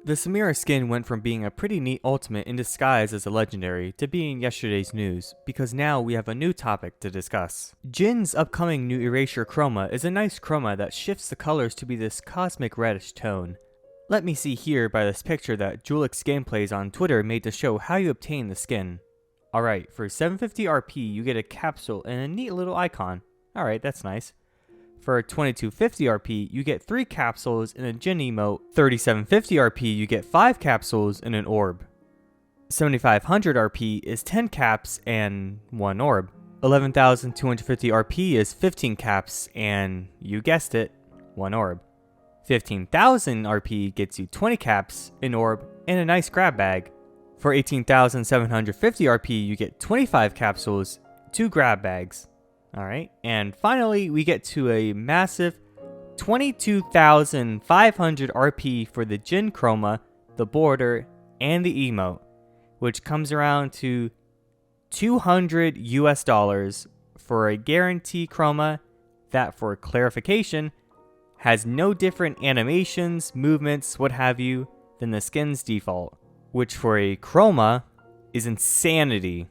The Samira skin went from being a pretty neat ultimate in disguise as a legendary to being yesterday's news, because now we have a new topic to discuss. Jhin's upcoming new Erasure Chroma is a nice chroma that shifts the colors to be this cosmic reddish tone. Let me see here by this picture that Julix Gameplays on Twitter made to show how you obtain the skin. Alright, for 750 RP you get a capsule and a neat little icon. Alright, that's nice. For 2250 RP, you get 3 capsules and a Jhin emote. 3750 RP, you get 5 capsules and an orb. 7500 RP is 10 caps and 1 orb. 11,250 RP is 15 caps and, you guessed it, 1 orb. 15,000 RP gets you 20 caps, an orb, and a nice grab bag. For 18,750 RP, you get 25 capsules, 2 grab bags. Alright, and finally we get to a massive 22,500 RP for the Jhin Chroma, the border, and the emote, which comes around to $200 US for a guarantee chroma that, for clarification, has no different animations, movements, what have you, than the skin's default, which for a chroma is insanity.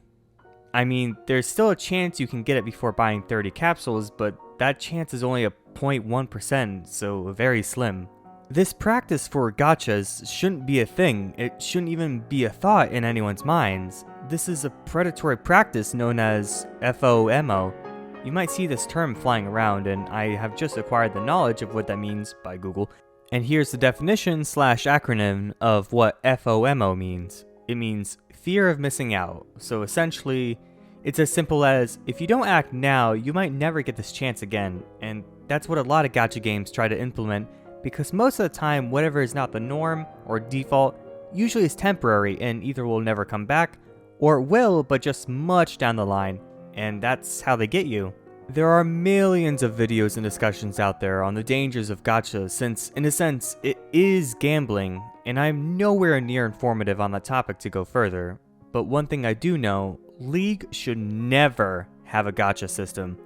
I mean, there's still a chance you can get it before buying 30 capsules, but that chance is only a 0.1%, so very slim. This practice for gachas shouldn't be a thing. It shouldn't even be a thought in anyone's minds. This is a predatory practice known as FOMO. You might see this term flying around, and I have just acquired the knowledge of what that means by Google. And here's the definition / acronym of what FOMO means. It means fear of missing out. So essentially, it's as simple as, if you don't act now, you might never get this chance again. And that's what a lot of gacha games try to implement, because most of the time, whatever is not the norm or default usually is temporary and either will never come back, or it will, but just much down the line. And that's how they get you. There are millions of videos and discussions out there on the dangers of gacha, since, in a sense, it is gambling, and I'm nowhere near informative on the topic to go further. But one thing I do know, League should never have a gacha system.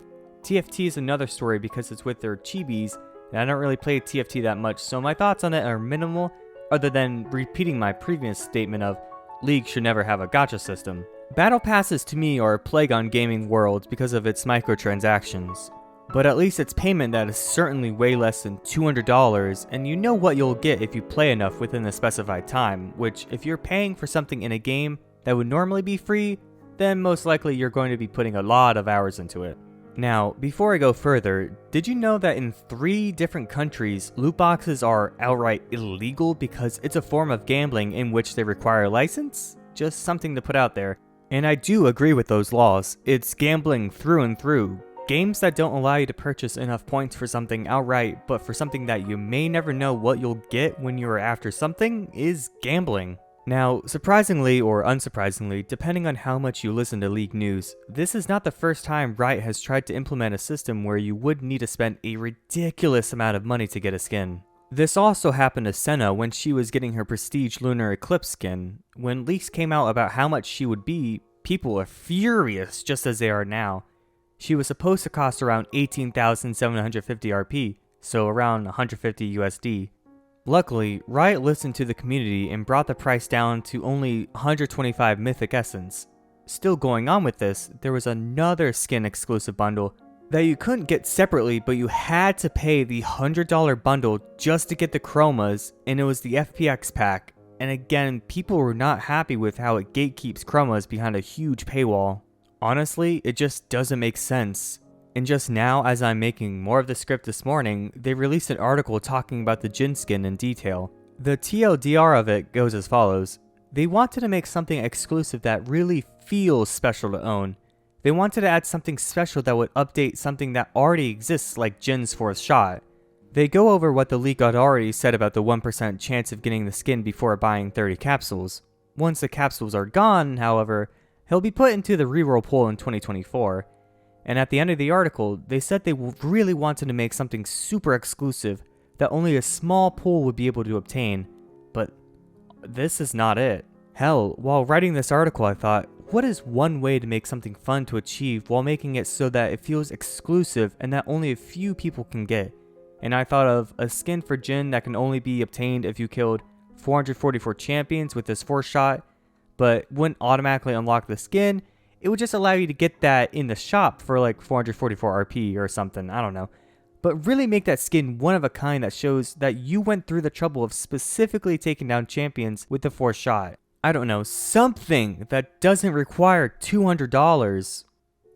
TFT is another story because it's with their chibis, and I don't really play TFT that much, so my thoughts on it are minimal, other than repeating my previous statement of League should never have a gacha system. Battle passes to me are a plague on gaming worlds because of its microtransactions. But at least it's payment that is certainly way less than $200, and you know what you'll get if you play enough within the specified time, which, if you're paying for something in a game that would normally be free, then most likely you're going to be putting a lot of hours into it. Now, before I go further, did you know that in 3 different countries, loot boxes are outright illegal because it's a form of gambling in which they require a license? Just something to put out there. And I do agree with those laws. It's gambling through and through. Games that don't allow you to purchase enough points for something outright, but for something that you may never know what you'll get when you are after something, is gambling. Now, surprisingly or unsurprisingly, depending on how much you listen to League news, this is not the first time Riot has tried to implement a system where you would need to spend a ridiculous amount of money to get a skin. This also happened to Senna when she was getting her Prestige Lunar Eclipse skin. When leaks came out about how much she would be, people were furious just as they are now. She was supposed to cost around 18,750 RP, so around 150 USD. Luckily, Riot listened to the community and brought the price down to only 125 Mythic Essence. Still going on with this, there was another skin exclusive bundle that you couldn't get separately, but you had to pay the $100 bundle just to get the chromas, and it was the FPX pack. And again, people were not happy with how it gatekeeps chromas behind a huge paywall. Honestly, it just doesn't make sense. And just now, as I'm making more of the script this morning, they released an article talking about the Jhin skin in detail. The TLDR of it goes as follows. They wanted to make something exclusive that really feels special to own. They wanted to add something special that would update something that already exists, like Jin's 4th shot. They go over what the leak had already said about the 1% chance of getting the skin before buying 30 capsules. Once the capsules are gone, however, he'll be put into the reroll pool in 2024. And at the end of the article, they said they really wanted to make something super exclusive that only a small pool would be able to obtain. But this is not it. Hell, while writing this article I thought, what is one way to make something fun to achieve while making it so that it feels exclusive and that only a few people can get? And I thought of a skin for Jhin that can only be obtained if you killed 444 champions with this 4-shot, but wouldn't automatically unlock the skin. It would just allow you to get that in the shop for like 444 RP or something, I don't know. But really make that skin one of a kind that shows that you went through the trouble of specifically taking down champions with the 4-shot. I don't know, something that doesn't require $200.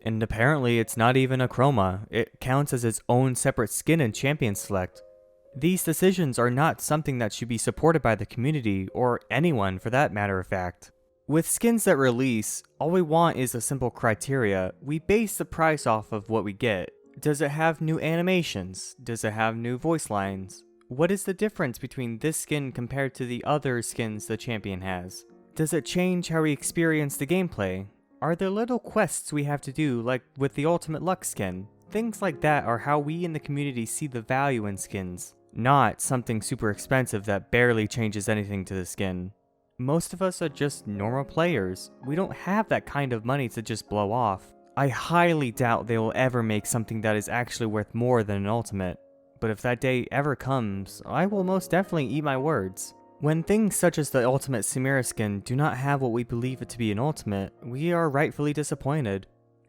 And apparently it's not even a chroma. It counts as its own separate skin in Champion Select. These decisions are not something that should be supported by the community, or anyone for that matter of fact. With skins that release, all we want is a simple criteria. We base the price off of what we get. Does it have new animations? Does it have new voice lines? What is the difference between this skin compared to the other skins the champion has? Does it change how we experience the gameplay? Are there little quests we have to do, like with the Ultimate Luck skin? Things like that are how we in the community see the value in skins, not something super expensive that barely changes anything to the skin. Most of us are just normal players. We don't have that kind of money to just blow off. I highly doubt they will ever make something that is actually worth more than an ultimate. But if that day ever comes, I will most definitely eat my words. When things such as the Ultimate Samira skin do not have what we believe it to be an ultimate, we are rightfully disappointed.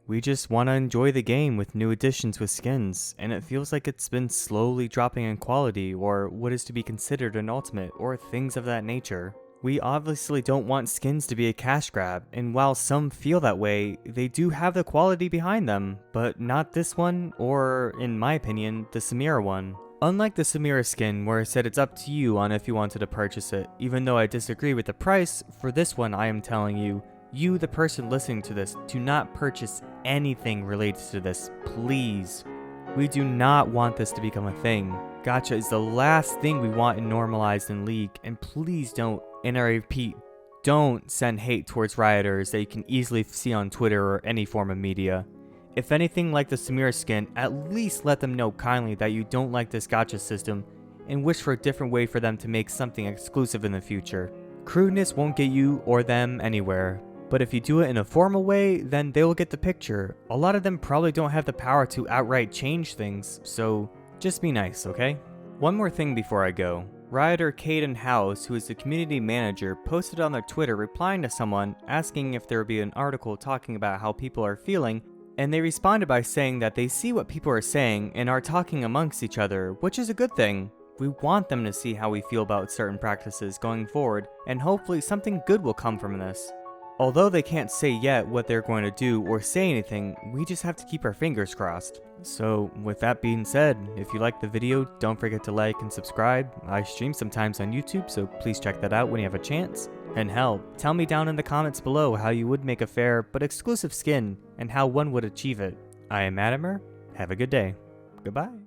We just want to enjoy the game with new additions with skins, and it feels like it's been slowly dropping in quality or what is to be considered an ultimate or things of that nature. We obviously don't want skins to be a cash grab, and while some feel that way, they do have the quality behind them, but not this one or, in my opinion, the Samira one. Unlike the Samira skin, where I said it's up to you on if you wanted to purchase it, even though I disagree with the price, for this one I am telling you, you the person listening to this, do not purchase anything related to this, please. We do not want this to become a thing. Gacha is the last thing we want normalized in League, and please don't, and I repeat, don't send hate towards rioters that you can easily see on Twitter or any form of media. If anything like the Samira skin, at least let them know kindly that you don't like this gacha system and wish for a different way for them to make something exclusive in the future. Crudeness won't get you or them anywhere, but if you do it in a formal way, then they will get the picture. A lot of them probably don't have the power to outright change things, so just be nice, okay? One more thing before I go. Rioter Caden House, who is the community manager, posted on their Twitter replying to someone asking if there would be an article talking about how people are feeling, and they responded by saying that they see what people are saying and are talking amongst each other, which is a good thing. We want them to see how we feel about certain practices going forward, and hopefully something good will come from this. Although they can't say yet what they're going to do or say anything, we just have to keep our fingers crossed. So with that being said, if you liked the video, don't forget to like and subscribe. I stream sometimes on YouTube, so please check that out when you have a chance. And hell, tell me down in the comments below how you would make a fair but exclusive skin and how one would achieve it. I am Adamer. Have a good day. Goodbye.